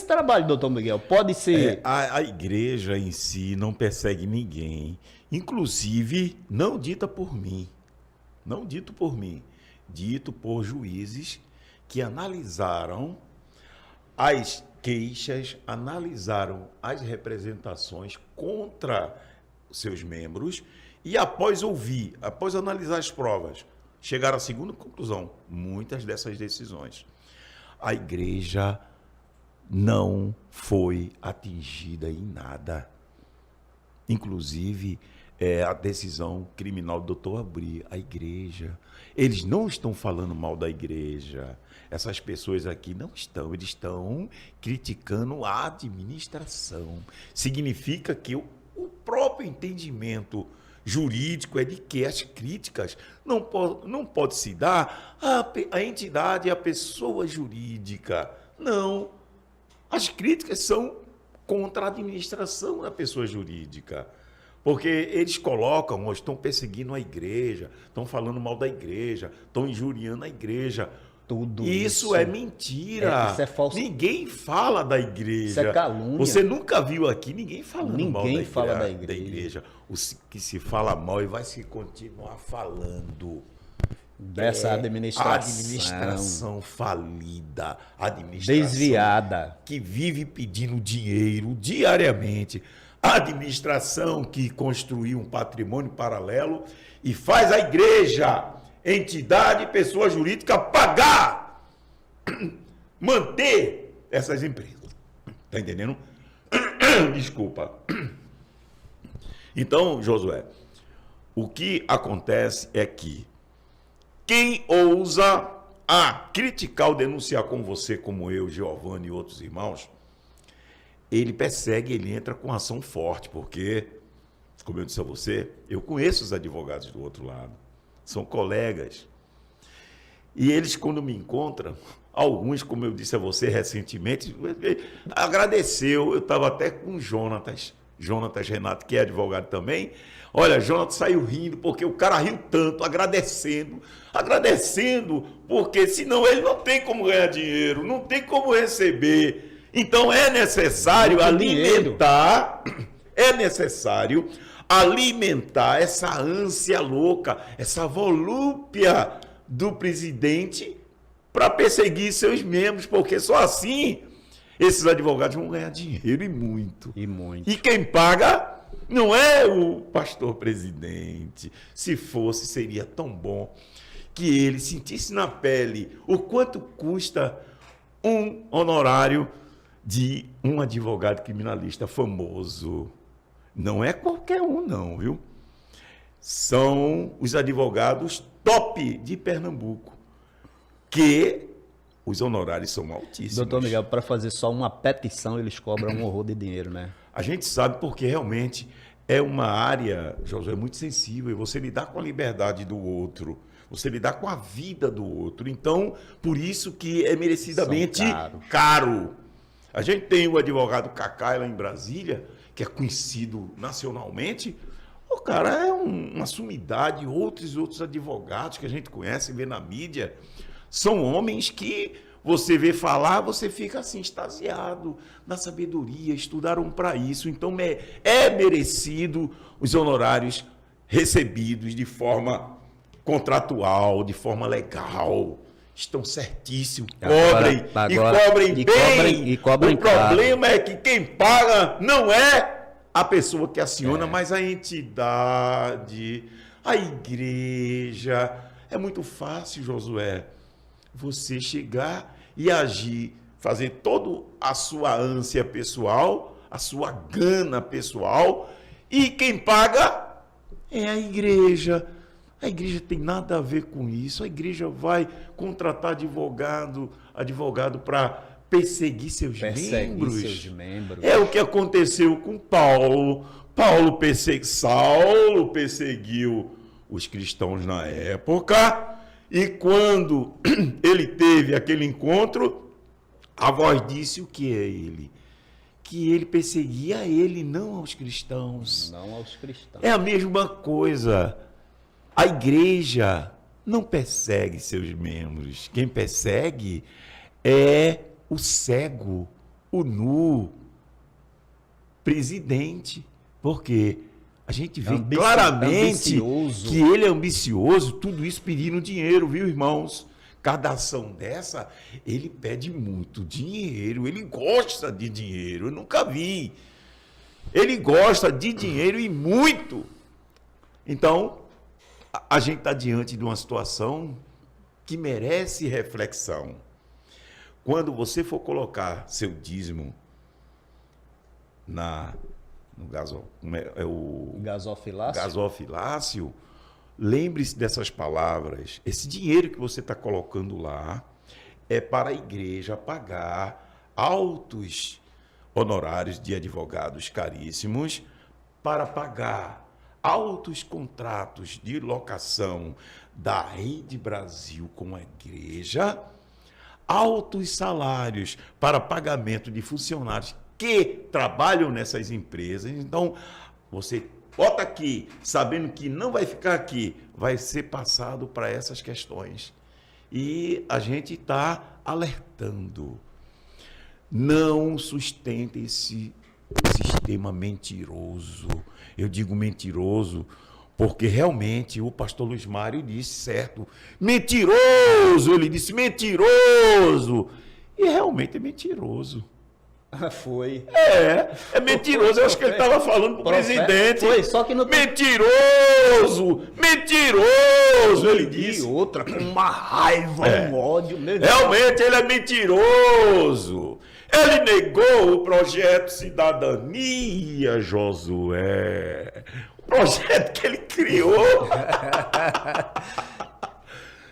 esse trabalho, doutor Miguel? Pode ser... A igreja em si não persegue ninguém, inclusive não dita por mim, não dito por mim, dito por juízes que analisaram as queixas, analisaram as representações contra seus membros e após analisar as provas, chegaram à seguinte conclusão: muitas dessas decisões, a igreja não foi atingida em nada. Inclusive, a decisão criminal do doutor Abri, a igreja. Eles não estão falando mal da igreja. Essas pessoas aqui não estão. Eles estão criticando a administração. Significa que o próprio entendimento jurídico é de que as críticas não pode se dar à entidade, à pessoa jurídica. Não. As críticas são contra a administração da pessoa jurídica. Porque eles colocam, ou estão perseguindo a igreja, estão falando mal da igreja, estão injuriando a igreja. Tudo isso é mentira. Isso é falso. Ninguém fala da igreja. Isso é calúnia. Você nunca viu aqui ninguém falando mal Ninguém fala da igreja. O que se fala mal e vai se continuar falando. Dessa administração. A administração falida. A administração desviada. Que vive pedindo dinheiro diariamente. A administração que construiu um patrimônio paralelo e faz a igreja, entidade, pessoa jurídica, pagar, manter essas empresas. Está entendendo? Desculpa. Então, Josué, o que acontece é que quem ousa criticar ou denunciar com você, como eu, Giovanni e outros irmãos, ele persegue, ele entra com ação forte, porque, como eu disse a você, eu conheço os advogados do outro lado, são colegas. E eles, quando me encontram, alguns, como eu disse a você recentemente, agradeceu. Eu estava até com o Jonatas Renato, que é advogado também. Olha, Jonatas saiu rindo, porque o cara riu tanto, agradecendo, porque senão ele não tem como ganhar dinheiro, não tem como receber. Então é necessário alimentar essa ânsia louca, essa volúpia do presidente para perseguir seus membros, porque só assim esses advogados vão ganhar dinheiro e muito. E quem paga não é o pastor presidente. Se fosse, seria tão bom que ele sentisse na pele o quanto custa um honorário de um advogado criminalista famoso. Não é qualquer um, não, viu? São os advogados top de Pernambuco, que os honorários são altíssimos. Doutor Miguel, para fazer só uma petição, eles cobram um horror de dinheiro, né? A gente sabe porque realmente é uma área, Josué, muito sensível, e você lidar com a liberdade do outro, você lidar com a vida do outro. Então, por isso que é merecidamente caro. A gente tem o advogado Cacai lá em Brasília, que é conhecido nacionalmente. O cara é uma sumidade. Outros advogados que a gente conhece, vê na mídia, são homens que você vê falar, você fica assim, extasiado na sabedoria, estudaram para isso. Então, é merecido os honorários recebidos de forma contratual, de forma legal. Estão certíssimos, cobrem bem. E cobrem o problema é que quem paga não é a pessoa que aciona, mas a entidade, a igreja. É muito fácil, Josué, você chegar e agir, fazer toda a sua ânsia pessoal, a sua gana pessoal, e quem paga é a igreja. A igreja tem nada a ver com isso. A igreja vai contratar advogado para perseguir seus membros. É o que aconteceu com Paulo. Saulo perseguiu os cristãos na época, e quando ele teve aquele encontro, a voz disse o que é ele? Que ele perseguia a ele, não aos cristãos. Não aos cristãos. É a mesma coisa. A igreja não persegue seus membros. Quem persegue é o cego, o nu presidente, porque a gente vê claramente ambicioso. que ele é ambicioso, tudo isso pedindo dinheiro, viu, irmãos? Cada ação dessa, ele pede muito dinheiro, ele gosta de dinheiro, eu nunca vi. Ele gosta de dinheiro e muito. Então, a gente está diante de uma situação que merece reflexão. Quando você for colocar seu dízimo no Gasofilácio? gasofilácio, lembre-se dessas palavras. Esse dinheiro que você está colocando lá é para a igreja pagar altos honorários de advogados caríssimos, para pagar altos contratos de locação da Rede Brasil com a igreja, altos salários para pagamento de funcionários que trabalham nessas empresas. Então, você bota aqui, sabendo que não vai ficar aqui, vai ser passado para essas questões. E a gente está alertando. Não sustente esse sistema mentiroso. Eu digo mentiroso porque realmente o pastor Luiz Mário disse certo. Mentiroso! Ele disse mentiroso! E realmente é mentiroso. Foi. É mentiroso. Eu acho que ele estava falando para o presidente. Foi, só que não tem... Mentiroso! Mentiroso! Ele E disse. outra, com uma raiva, um ódio mesmo. Realmente ele é mentiroso. Ele negou o projeto Cidadania, Josué. O projeto que ele criou.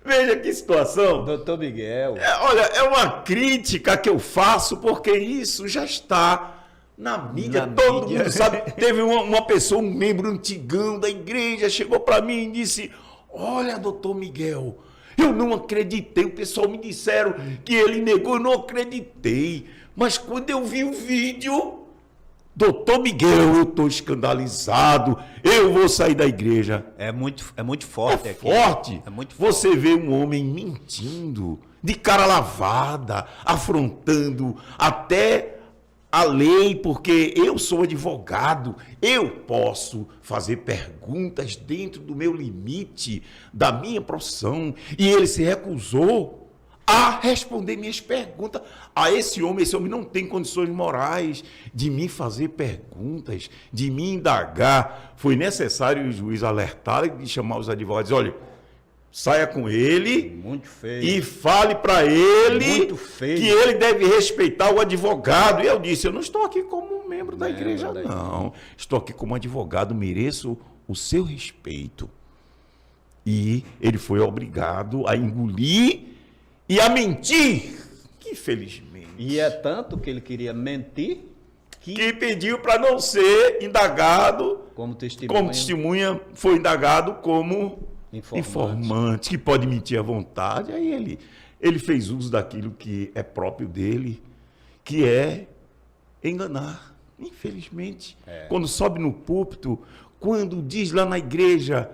Veja que situação. Doutor Miguel. Olha, é uma crítica que eu faço porque isso já está na mídia. Todo mundo sabe. Teve uma pessoa, um membro antigão da igreja, chegou para mim e disse: olha, doutor Miguel, eu não acreditei. O pessoal me disseram que ele negou, eu não acreditei. Mas quando eu vi o vídeo, doutor Miguel, eu estou escandalizado. Eu vou sair da igreja. É muito forte aqui. Forte. É muito forte. Você vê um homem mentindo, de cara lavada, afrontando até a lei, porque eu sou advogado, eu posso fazer perguntas dentro do meu limite, da minha profissão, e ele se recusou a responder minhas perguntas. Esse homem não tem condições morais de me fazer perguntas, de me indagar. Foi necessário o juiz alertar e chamar os advogados. Olha, saia com ele Muito feio. e fale para ele Muito feio. que ele deve respeitar o advogado. E eu disse, eu não estou aqui como membro da igreja, não. Estou aqui como advogado, mereço o seu respeito. E ele foi obrigado a engolir e a mentir, que felizmente. E é tanto que ele queria mentir Que pediu para não ser indagado como testemunha. como testemunha, foi indagado como Informante. informante, que pode mentir à vontade. Aí ele fez uso daquilo que é próprio dele, que é enganar. Infelizmente, quando sobe no púlpito, quando diz lá na igreja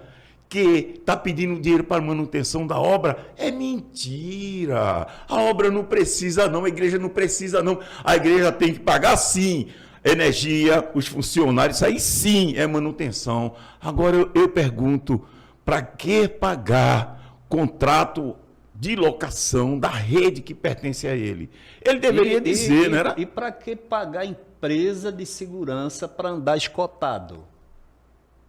que está pedindo dinheiro para manutenção da obra, é mentira. A obra não precisa não, a igreja não precisa não. A igreja tem que pagar sim energia, os funcionários, isso aí sim é manutenção. Agora eu pergunto, para que pagar contrato de locação da rede que pertence a ele? Ele deveria dizer, não era? E para que pagar empresa de segurança para andar escotado?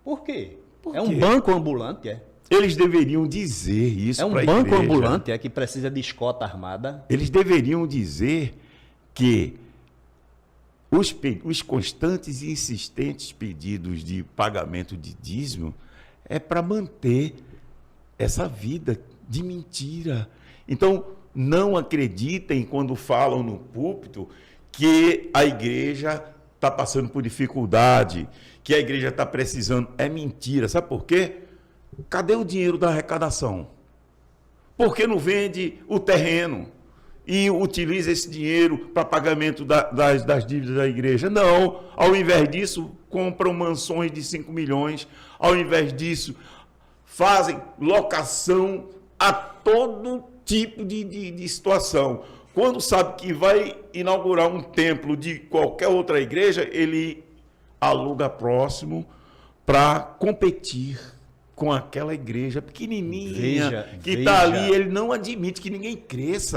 Por quê? É um banco ambulante, é? Eles deveriam dizer isso para a igreja. É um banco igreja. ambulante, é, que precisa de escota armada. Eles deveriam dizer que os constantes e insistentes pedidos de pagamento de dízimo é para manter essa vida de mentira. Então, não acreditem quando falam no púlpito que a igreja está passando por dificuldade, que a igreja está precisando. É mentira. Sabe por quê? Cadê o dinheiro da arrecadação? Por que não vende o terreno e utiliza esse dinheiro para pagamento das dívidas da igreja? Não. Ao invés disso, compram mansões de 5 milhões. Ao invés disso, fazem locação a todo tipo de situação. quando sabe que vai inaugurar um templo de qualquer outra igreja, ele aluga próximo para competir com aquela igreja pequenininha que está ali. Ele não admite que ninguém cresça.